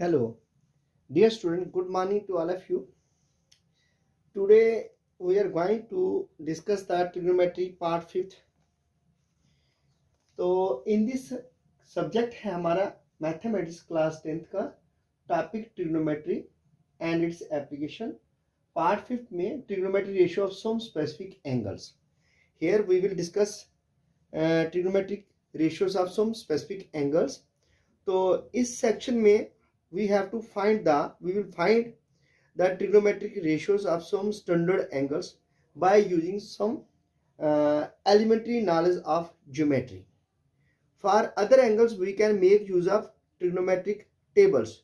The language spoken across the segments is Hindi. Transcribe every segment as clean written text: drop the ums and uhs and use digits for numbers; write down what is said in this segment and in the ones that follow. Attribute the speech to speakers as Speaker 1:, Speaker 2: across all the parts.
Speaker 1: Hello, dear student, good morning to all of you. Today we are going to discuss the trigonometry part 5th. तो इन दिस सब्जेक्ट है हमारा मैथमेटिक्स क्लास 10th का topic trigonometry and its application. Part 5th में trigonometry ratio of some specific angles. Here we will discuss trigonometric ratios of some specific angles. तो इस सेक्शन में we will find the trigonometric ratios of some standard angles by using some elementary knowledge of geometry. For other angles we can make use of trigonometric tables.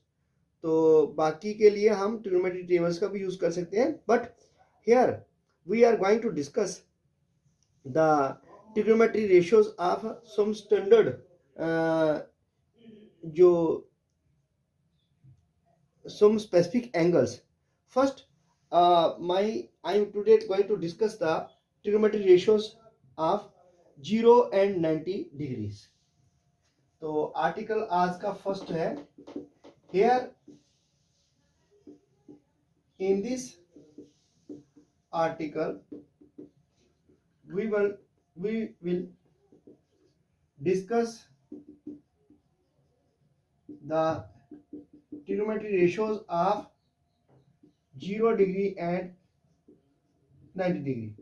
Speaker 1: तो बाकी के लिए हम trigonometric tables का भी यूज कर सकते हैं, but here we are going to discuss the trigonometry ratios of some standard जो some specific angles. First, I am today going to discuss the trigonometry ratios of 0 and 90 degrees. तो आर्टिकल आज का फर्स्ट है. Here in this article we will discuss the trigonometry ratios of 0 degree and 90 degree.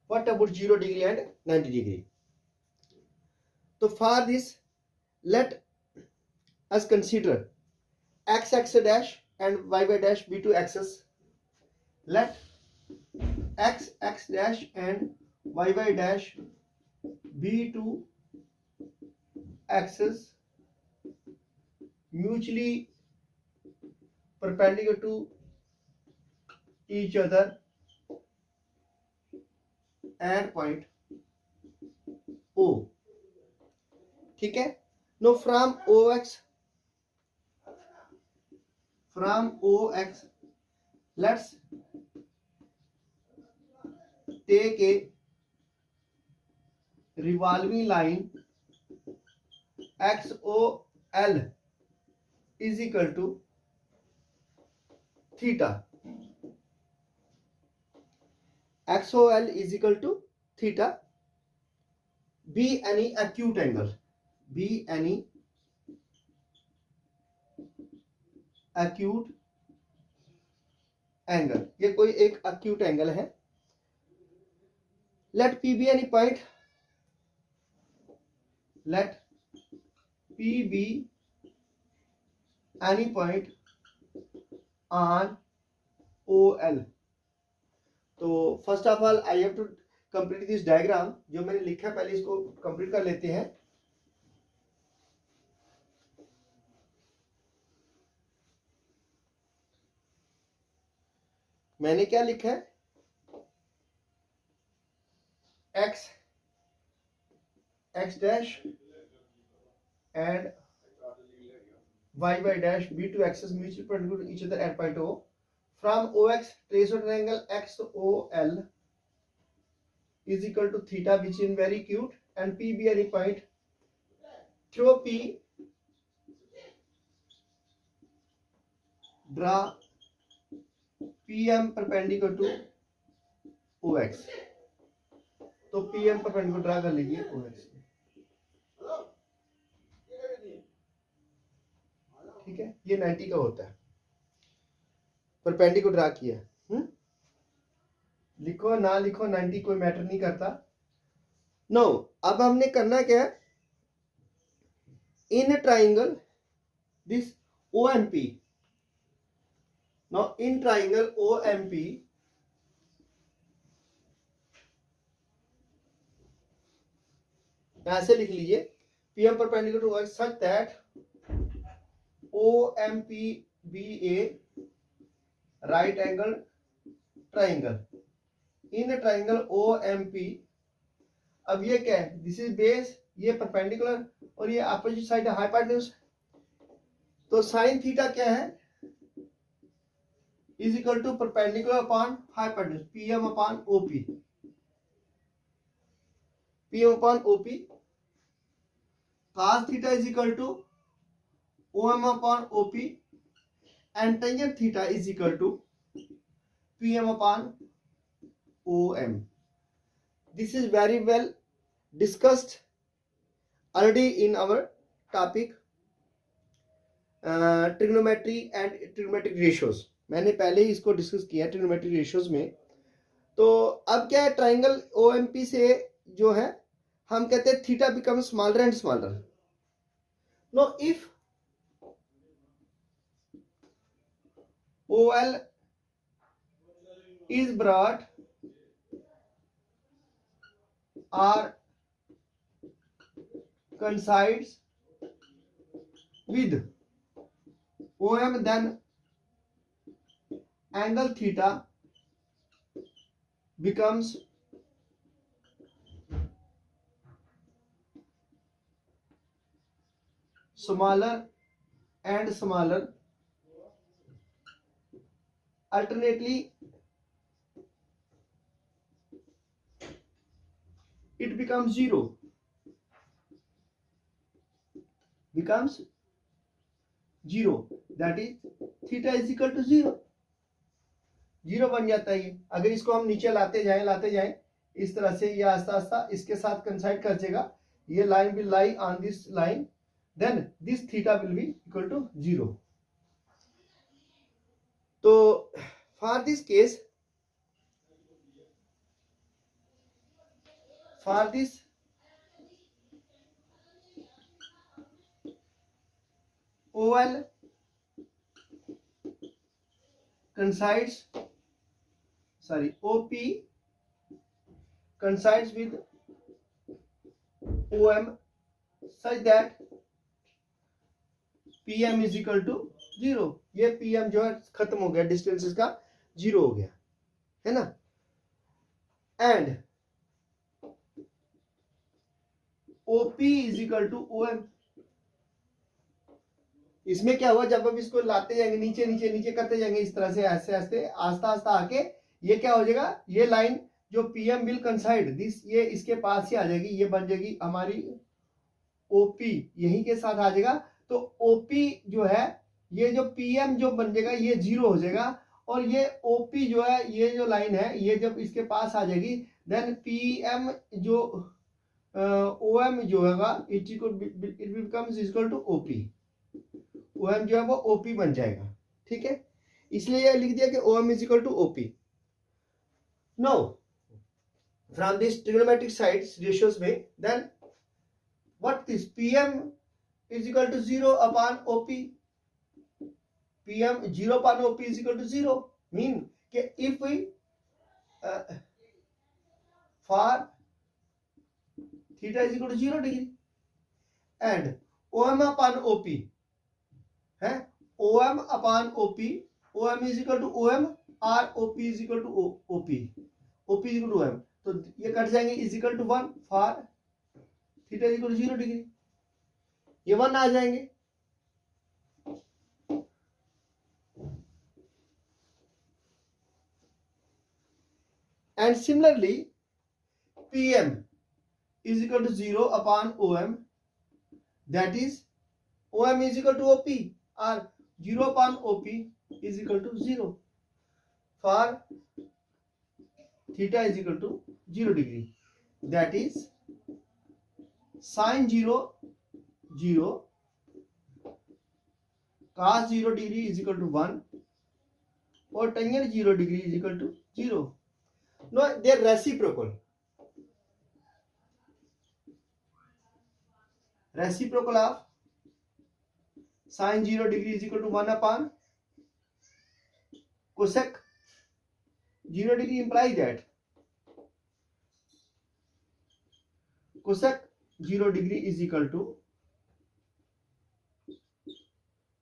Speaker 1: What about 0 degree and 90 degree? So for this, let us consider x dash and y dash be two axes. Let x dash and y dash be two axes mutually perpendicular to each other at point O. ठीक है. Now from OX let's take a revolving line XOL is equal to theta. XOL is equal to theta. Be any acute angle. Be any acute angle. ये कोई एक acute angle है. Let P be any point. Let P be any point on OL. तो first of all I have to complete this diagram. जो मैंने लिखा है पहले इसको कंप्लीट कर लेते हैं. मैंने क्या लिखा है? x dash and y dash be two axes mutually perpendicular to each other at point O. From OX, trace a triangle XOL is equal to theta, which is very acute, and P be any point. Through P, draw PM perpendicular to OX. तो PM perpendicular ड्रा कर लीजिए OX. ठीक है, ये 90 का होता है. परपेंडिकुलर ड्रा किया. लिखो ना लिखो 90 कोई मैटर नहीं करता. नो, अब हमने करना क्या है? In triangle this OMP. Now in triangle OMP ऐसे लिख लीजिए. PM perpendicular to X such that OMP be a right angle triangle. In a triangle OMP, अब ये क्या है? दिस इज बेस, ये परपेंडिकुलर और ये अपोजिट साइड है हाइपोटेन्यूज. तो साइन थीटा क्या है? Is equal to perpendicular upon hypotenuse PM upon OP. PM upon OP. Cos theta is equal to OM upon OP and tangent theta is equal to PM upon OM. This is very well discussed already in our topic trigonometry and trigonometric ratios. मैंने पहले ही इसको डिस्कस किया ट्रिग्नोमेट्रिक रेशियोज में. तो अब क्या है, ट्राइंगल OMP से जो है हम कहते हैं theta become smaller and smaller. Know if OL is brought or coincides with OM, then angle theta becomes smaller and smaller. Alternately, it becomes zero. That is theta is equal to zero. Zero बन जाता है ये. अगर इसको हम नीचे लाते जाएं इस तरह से, ये आस्ता आस्ता इसके साथ कंसाइड कर जाएगा. ये line will lie on this line, then this theta will be equal to zero. तो for this case, for this OL coincides, OP coincides with OM such that PM is equal to zero. ये PM जो है खत्म हो गया, डिस्टेंस इसका जीरो हो गया, है ना. And OP is equal to OM. इसमें क्या हुआ, जब हम इसको लाते जाएंगे नीचे नीचे नीचे करते जाएंगे इस तरह से, ऐसे ऐसे आस्ता आस्ता आके ये क्या हो जाएगा, ये लाइन जो PM विल कंसाइड दिस, ये इसके पास ही आ जाएगी, ये बन जाएगी हमारी OP, यहीं के साथ आ जाएगा. तो OP जो है, ये जो PM जो बन जाएगा ये जीरो हो जाएगा, और ये OP जो है, ये जो लाइन है, ये जब इसके पास आ जाएगी, देन PM जो OM जो होगा it becomes equal to OP. OM जो है वो OP बन जाएगा. ठीक है, इसलिए ये लिख दिया कि OM is equal to OP. Now from this trigonometric sides ratios में, then what this PM is equal to zero upon OP. PM zero upon OP is equal to zero mean कि if we for theta is equal to 0 degree and OM upon OP है, OM upon OP, OM is equal to OM और OP is equal to OP, OP is equal to OM. तो ये कट जाएंगे, is equal to 1 for theta is equal to 0 degree. ये 1 आ जाएंगे. And similarly PM is equal to 0 upon OM, that is OM is equal to OP, or 0 upon OP is equal to 0 for theta is equal to 0 degree, that is sin 0 0 cos 0 degree is equal to 1 or tangent 0 degree is equal to 0. No, they are reciprocal. Reciprocal of sin 0 degree is equal to 1 upon cosec 0 degree implies that cosec 0 degree is equal to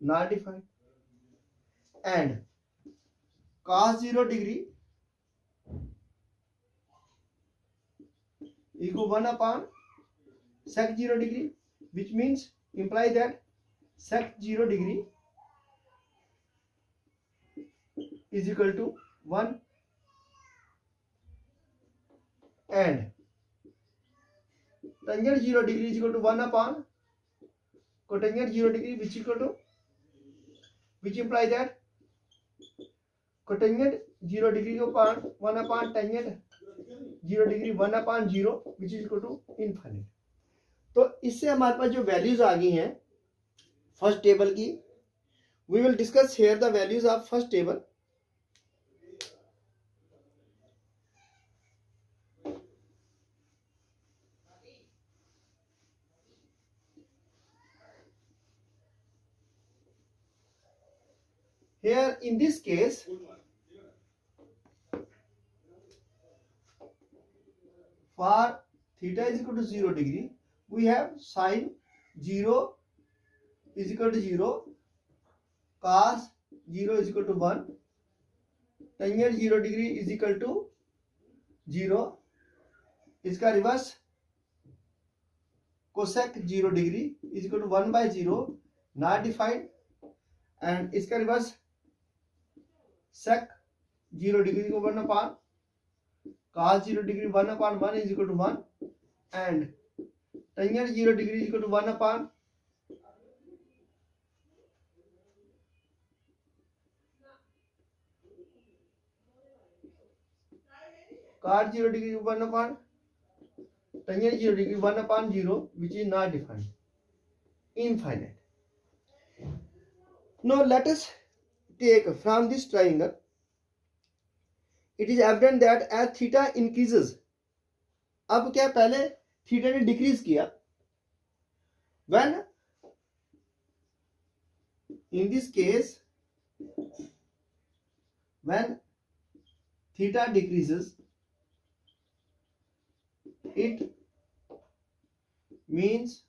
Speaker 1: not defined, and cos 0 degree equal 1 upon sec 0 degree, which means imply that sec 0 degree is equal to 1 and tangent 0 degree is equal to 1 upon cotangent 0 degree, which is equal to which imply that cotangent 0 degree upon 1 upon tangent 0 degree 1 upon 0 which is equal to infinite. तो इससे हमारे पास जो वैल्यूज आ गई हैं फर्स्ट टेबल की, we will discuss here the values of first table. Here in this case, for theta is equal to 0 degree, we have sin 0 is equal to 0, cos 0 is equal to 1, tangent 0 degree is equal to 0, इसका reverse cosec 0 degree is equal to 1 by 0 not defined, and इसका रिवर्स sec 0 degree को 1 upon cos 0 degree 1 upon 1 is equal to 1, and tangent 0 degree is equal to 1 upon cos 0 degree 1 upon tangent 0 degree 1 upon 0 which is not defined, infinite. Now let us take from this triangle, it is evident that as theta increases, अब क्या पहले थीटा ने डिक्रीज किया, when in this case when theta decreases, it means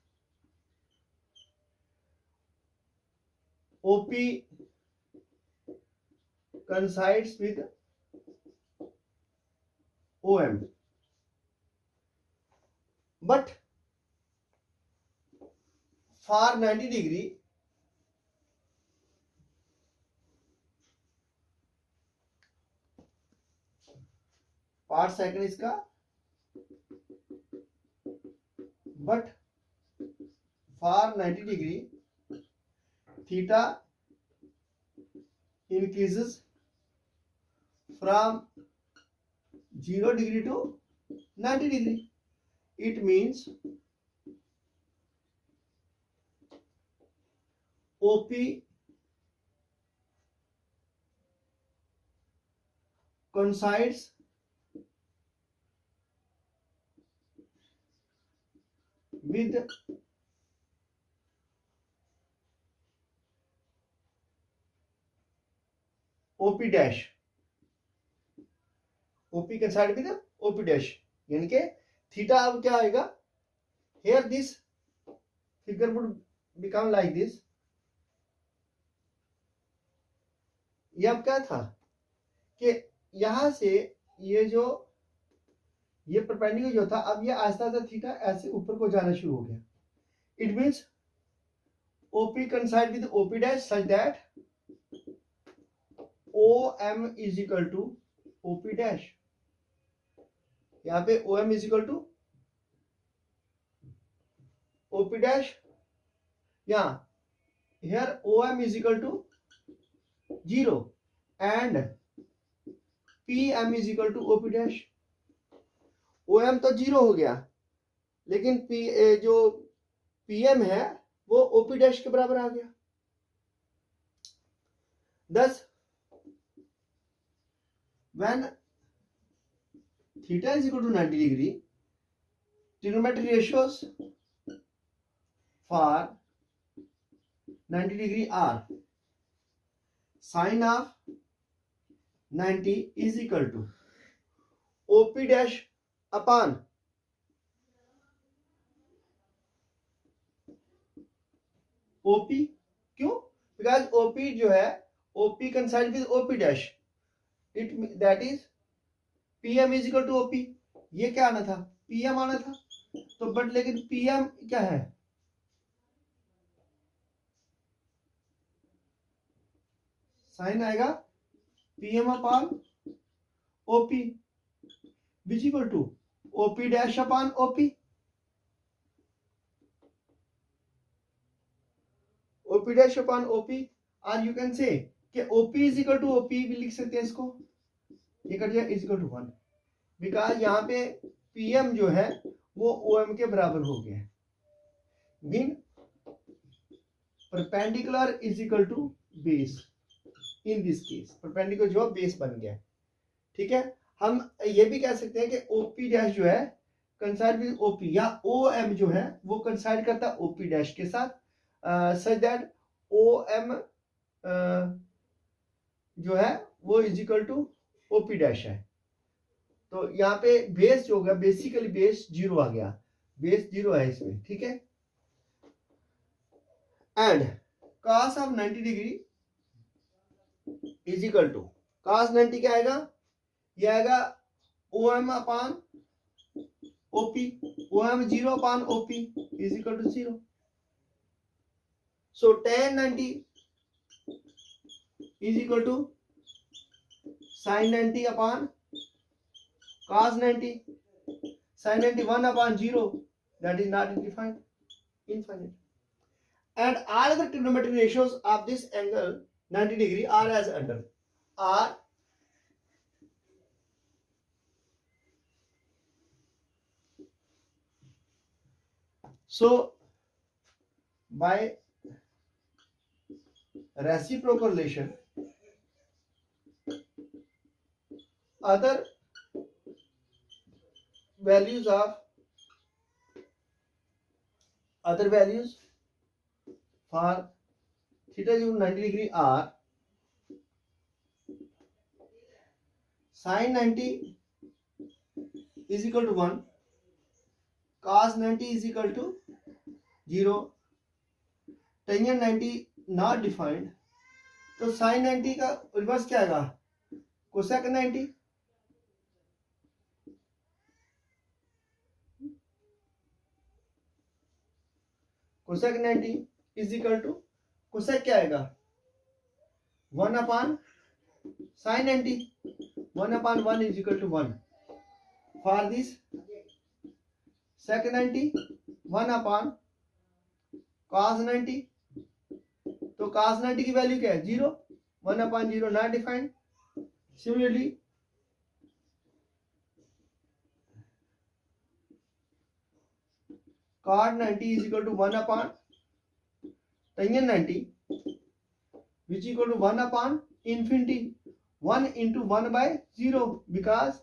Speaker 1: OP coincides with OM, but for 90 degree part second इसका, but for 90 degree theta increases from 0 degree to 90 degree. It means OP coincides with OP dash. OP coincide with OP dash, यानी कि थीटा अब क्या आएगा, here this figure would become like this. ये अब क्या था कि यहां से ये जो ये परपेंडिकुलर जो था, अब ये आहिस्ता आहिस्ता थीटा ऐसे ऊपर को जाना शुरू हो गया. It means OP coincide with OP dash such that OM is equal to OP dash. यहाँ पे OM is equal to OP dash. यहाँ here OM is equal to 0 and PM is equal to OP dash. OM तो 0 हो गया, लेकिन जो PM है वो OP dash के बराबर आ गया. Thus when theta is equal to 90 degree, trigonometric ratios for 90 degree are sin of 90 is equal to OP dash upon OP. क्यों? Because OP जो है OP coincide with OP dash, it that is PM is equal to OP. ये क्या आना था, PM आना था, तो बट लेकिन PM क्या है, साइन आएगा PM upon OP which equal to OP dash upon OP. OP dash upon OP और यू कैन से कि OP is equal to OP भी लिख सकते हैं इसको, ये कट जाए इज इक्वल टू 1, बिकॉज यहाँ पे पीएम जो है वो ओएम के बराबर हो गया है। Mean perpendicular is equal to base, in this case perpendicular जो बेस बन गया, ठीक है। हम ये भी कह सकते हैं कि ओपी डैश जो है कंसाइड विद ओपी, या ओ एम जो है वो कंसाइड करता है ओपी डैश के साथ, सच दैट ओ एम जो है वो is equal to OP dash है। तो यहाँ पे बेस जो होगा बेसिकली बेस 0 आ गया, बेस 0 है इसमें, ठीक है। And cos of 90 degree is equal to, cos 90 क्या आएगा, ये आएगा OM upon OP, OM 0 upon OP is equal to 0। So tan 90 is equal to sin 90 upon cos 90, sin 90 1 upon 0, that is not defined, infinite. And all the trigonometric ratios of this angle 90 degree are as under, are so by reciprocal relation other values for theta equal to 90 degree are sin 90 is equal to 1, cos 90 is equal to 0, tangent 90 not defined। तो sin 90 का रिवर्स क्या आएगा, cosec 90, cosec 90 is equal to cosec क्या आएगा 1 upon sin 90, 1 upon 1 is equal to 1। For this sec 90 1 upon cos 90, तो cos 90 की वैल्यू क्या है 0, 1 अपान 0 not defined. Similarly cot 90 is equal to 1 upon tangent 90 which is equal to 1 upon infinity, 1 into 1 by 0, because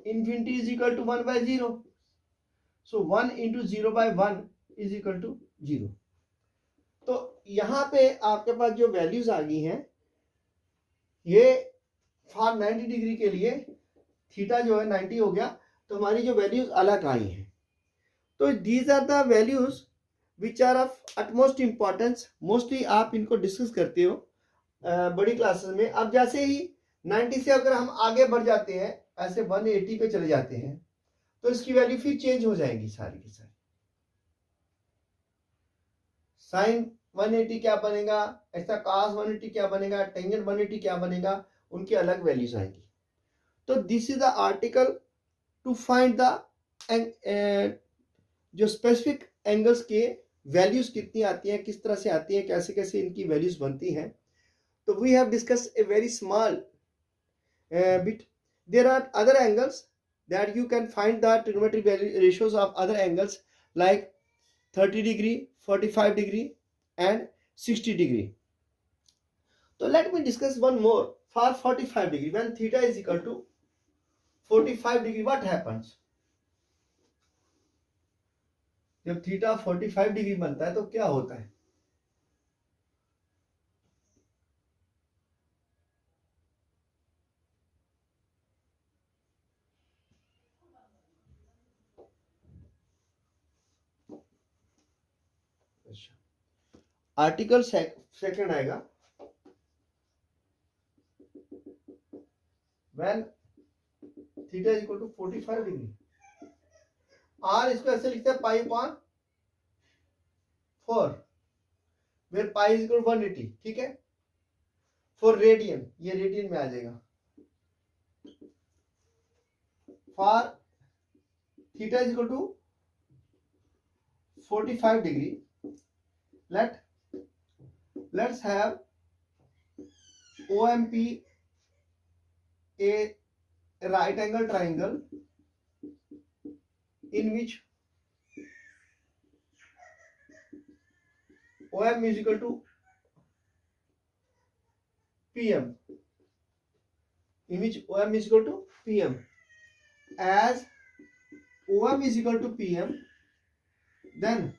Speaker 1: infinity is equal to 1 by 0, so 1 into 0 by 1 is equal to 0। तो यहाँ पे आपके पास जो वैल्यूज आ गई हैं ये फॉर 90 डिग्री के लिए थीटा जो है 90 हो गया, तो हमारी जो वैल्यूज अलग आई हैं। तो these are the values which are of utmost importance, mostly आप इनको डिस्कस करते हो बड़ी क्लासेस में। अब जैसे ही 90 से अगर हम आगे बढ़ जाते हैं ऐसे 180 पे चले जाते हैं तो इसकी वैल्यू फिर चेंज हो जाएंगी सारी की सारी। साइन 180 क्या बनेगा, ऐसा cos 180 क्या बनेगा, टेंजेंट 180 क्या बनेगा, उनकी अलग वैल्यूज आएंगी। तो this is the article to find the जो स्पेसिफिक एंगल्स के वैल्यूज कितनी आती हैं, किस तरह से आती हैं, कैसे कैसे इनकी वैल्यूज बनती हैं। तो we have discussed a very small bit. There are other angles that you can find the trigonometric ratios of other angles like 30 degree, 45 degree and 60 degree. तो let me discuss one more for 45 degree. When theta is equal to 45 degree what happens, जब थीटा 45 डिग्री बनता है तो क्या होता है। आर्टिकल सेकंड आएगा when theta is equal to 45 degree. Or इसको ऐसे लिखते हैं pi upon 4 where pi is equal to 180, ठीक है। फॉर रेडियन, ये रेडियन में आ जाएगा। For theta is equal to 45 degree, let's have OMP a right angle triangle in which OM is equal to PM, in which OM is equal to PM. As OM is equal to PM, then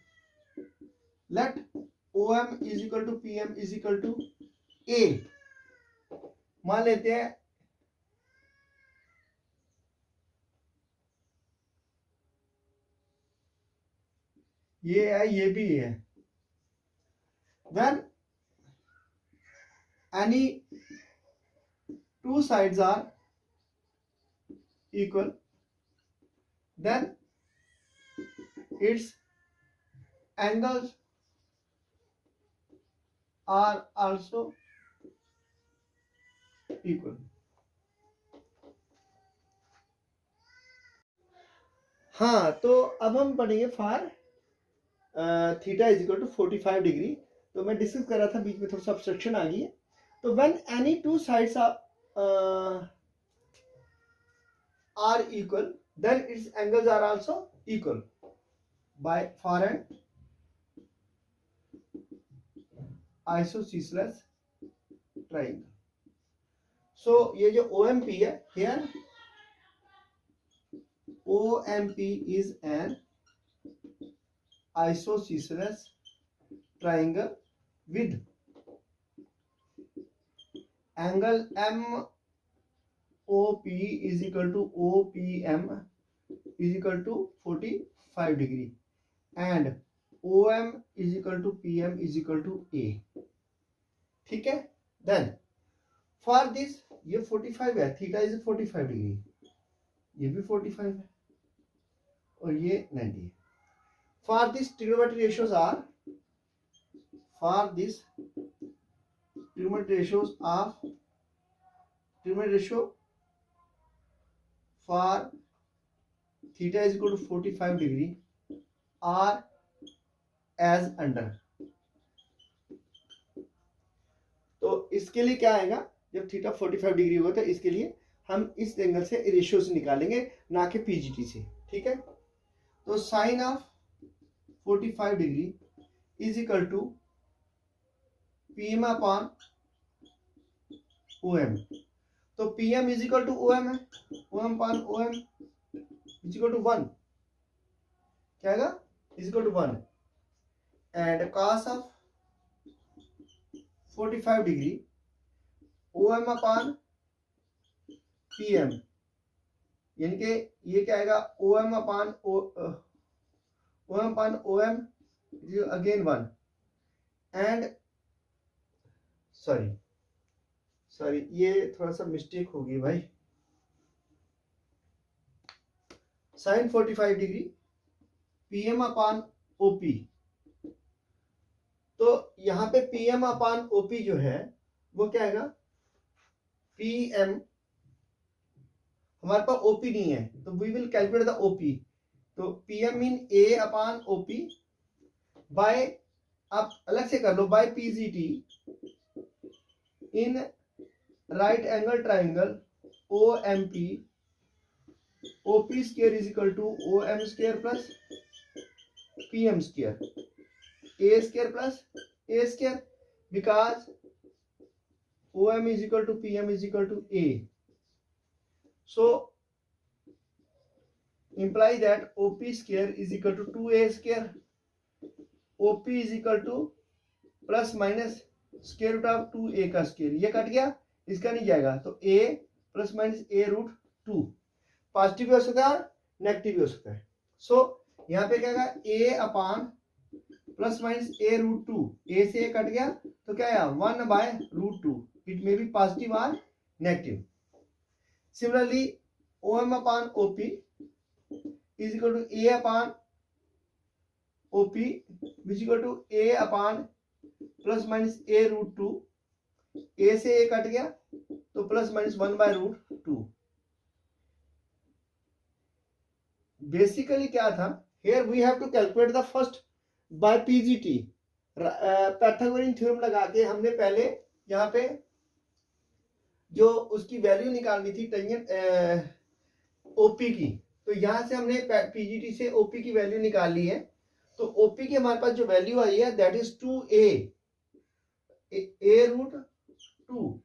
Speaker 1: let OM is equal to PM is equal to A. मान लेते हैं ये है, ये भी है. When any two sides are equal, then its angles are also equal. हाँ, तो अब हम पढ़ेंगे for theta is equal to 45 degree. तो मैं डिस्कस कर रहा था, बीच में थोड़ा सा ऑब्स्ट्रक्शन आ गई है. तो when any two sides are equal, then its angles are also equal by for an isosceles triangle. So ये जो OMP है, here OMP is an isosceles triangle with angle MOP is equal to OPM is equal to 45 degree and OM is equal to PM is equal to A. ठीक है. Then for this, ये 45 है, थीटा इज 45 डिग्री, ये भी 45 है और ये 90 है. For this trigonometry ratios are, for this trigonometry ratios of trigonometry ratio for theta is equal to 45 degree are as under. तो इसके लिए क्या आएगा, जब थीटा 45 डिग्री होगा तो इसके लिए हम इस एंगल से रेशियो से निकालेंगे, ना कि पीजीटी से. ठीक है. तो sine of 45 degree is equal to PM upon OM. तो PM is equal to OM है, OM upon OM is equal to 1. क्या आएगा, is equal to 1. And cos of 45 degree OM upon PM, यानी कि ये क्या आएगा, OM upon OM again 1. And sorry ये थोड़ा सा मिस्टेक होगी भाई. Sine 45 degree PM upon OP. तो यहां पे PM अपॉन OP जो है वो क्या आएगा, PM, हमारे पास OP नहीं है तो we will calculate the OP. तो PM mean A upon OP by, आप अलग से कर लो, by PGT in right angle triangle OMP. OP square is equal to OM square plus PM square, A square plus A square, because OM is equal to PM is equal to A. So imply that OP square is equal to 2A square. OP is equal to plus minus square root of 2A का स्क्वायर. ये कट गया, इसका नहीं जाएगा, तो A plus minus A root 2. Positive भी हो सकता है और नेगेटिव भी हो सकता है. सो यहाँ पे क्या आएगा, A upon plus minus A root 2. A से A कट गया तो क्या आया, 1 by root 2. It may be positive or negative. Similarly, OM upon OP is equal to A upon OP, which is equal to A upon plus minus A root 2. A से A कट गया तो plus minus 1 by root 2. Basically क्या था, here we have to calculate the first by PGT. Pythagorean theorem लगा के हमने पहले यहाँ पे जो उसकी वैल्यू निकालनी थी टेंजेंट ओपी की, तो यहाँ से हमने पीजीटी से ओपी की वैल्यू निकाल ली है। तो ओपी की हमारे पास जो वैल्यू आई है that is 2a, a√2।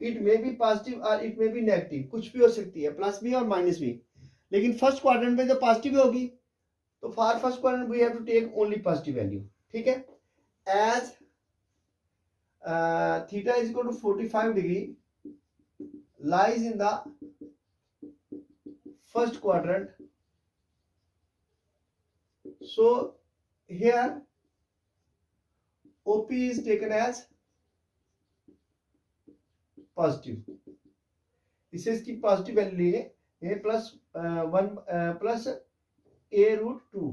Speaker 1: It may be positive और इट मे बी नेगेटिव, कुछ भी हो सकती है, प्लस भी और माइनस भी। लेकिन फर्स्ट क्वाड्रेंट में जो पॉजिटिव होगी तो for first quadrant we have to take only positive value, ठीक है। As theta is equal to 45 degree lies in the first quadrant, so here OP is taken as positive। इसे इसकी पॉजिटिव वैल्यू लिए ये plus 1 plus a√2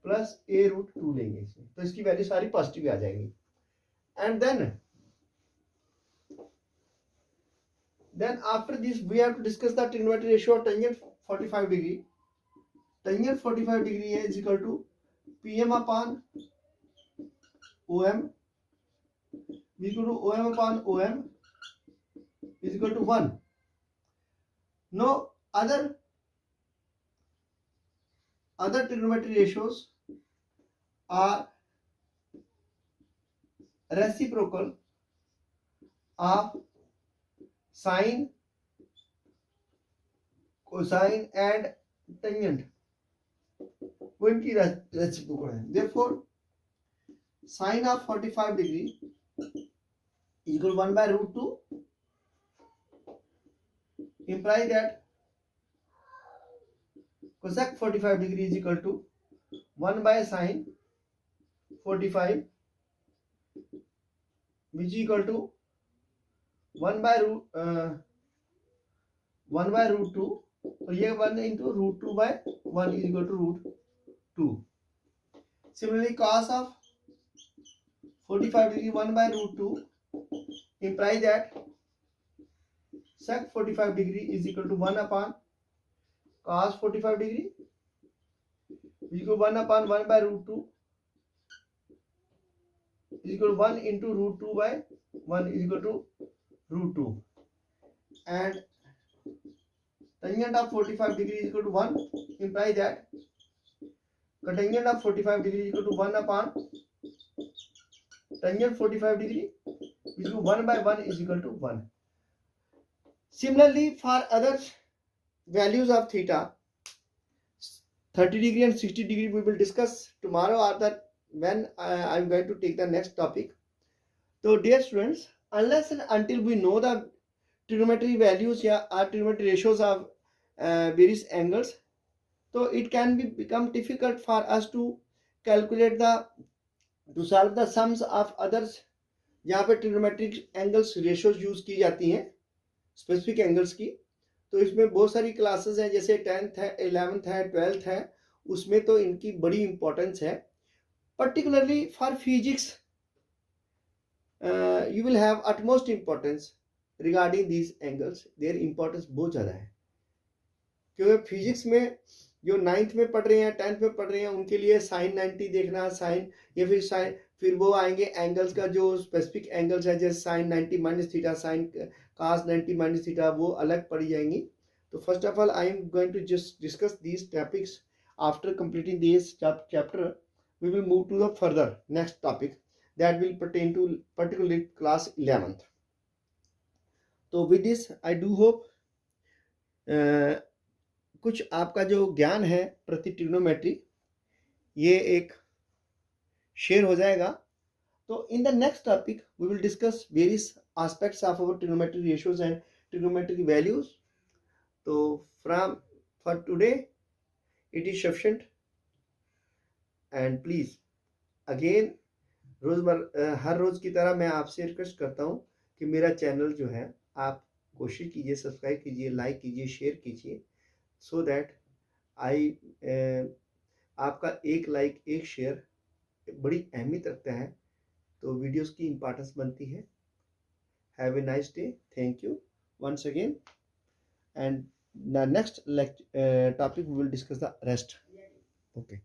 Speaker 1: plus a√2 लेंगे इसमें, तो इसकी वैल्यू सारी पॉजिटिव आ जाएगी। And then after this we have to discuss the trigonometry ratio of tangent 45 degree। tangent 45 degree is equal to pm upon om is equal to om upon om is equal to 1। no other trigonometry ratios are reciprocal of sine, cosine and tangent, वो इनकी रेसिप्रोकल है। therefore sine of 45 degree is equal to 1/√2, imply that cosec 45 degree is equal to 1 by sine 45, which is equal to 1/√2, और ये 1 into √2/1 is equal to √2। Similarly, cos of 45 degree 1/√2 implies that sec 45 degree is equal to 1 upon cos 45 degree, which is equal to 1 upon 1/√2 is equal to 1 into √2/1 is equal to √2, and tangent of 45 degree is equal to 1, imply that tangent of 45 degree is equal to 1 upon tangent 45 degree, which is 1/1 is equal to 1। Similarly, for other values of theta 30 degree and 60 degree we will discuss tomorrow, or that when I am going to take the next topic। So dear students, unless and until we know the trigonometry values or trigonometry ratios of various angles, so it can become difficult for us to calculate to solve the sums of others। यहाँ पे trigonometric angles ratios यूज की जाती हैं स्पेसिफिक एंगल्स की। तो इसमें बहुत सारी क्लासेस हैं, जैसे 10th है, 11th है, 12th है, उसमें तो इनकी बड़ी इंपॉर्टेंस है। Particularly for physics you will have utmost importance regarding these angles, their importance बहुत ज़्यादा है, क्योंकि फिजिक्स में जो 9th में पढ़ रहे हैं, 10th में पढ़ रहे हैं, उनके लिए साइन 90 देखना, साइन या फिर वो आएंगे एंगल्स का जो स्पेसिफिक एंगल्स है, जैसे sine 90 minus theta, sine cos 90 minus theta, वो अलग पढ़ी जाएंगी। तो first of all I am going to just discuss these topics. After completing this chapter we will move to the further next topic that will pertain to particularly class 11th। तो with this I do hope कुछ आपका जो ज्ञान है प्रति ट्रिग्नोमेट्री ये एक शेयर हो जाएगा। तो in the next topic we will discuss various aspects of our trigonometric ratios and trigonometric values। तो for today it is sufficient, and please again हर रोज़ की तरह मैं आपसे रिक्वेस्ट करता हूँ कि मेरा चैनल जो है आप कोशिश कीजिए, सब्सक्राइब कीजिए, लाइक कीजिए, शेयर कीजिए, सो दैट आपका एक लाइक एक शेयर बड़ी अहमियत रखता है, तो वीडियोस की इम्पोर्टेंस बनती है। Have a nice day, thank you once again, and the next topic we will discuss the rest। Okay।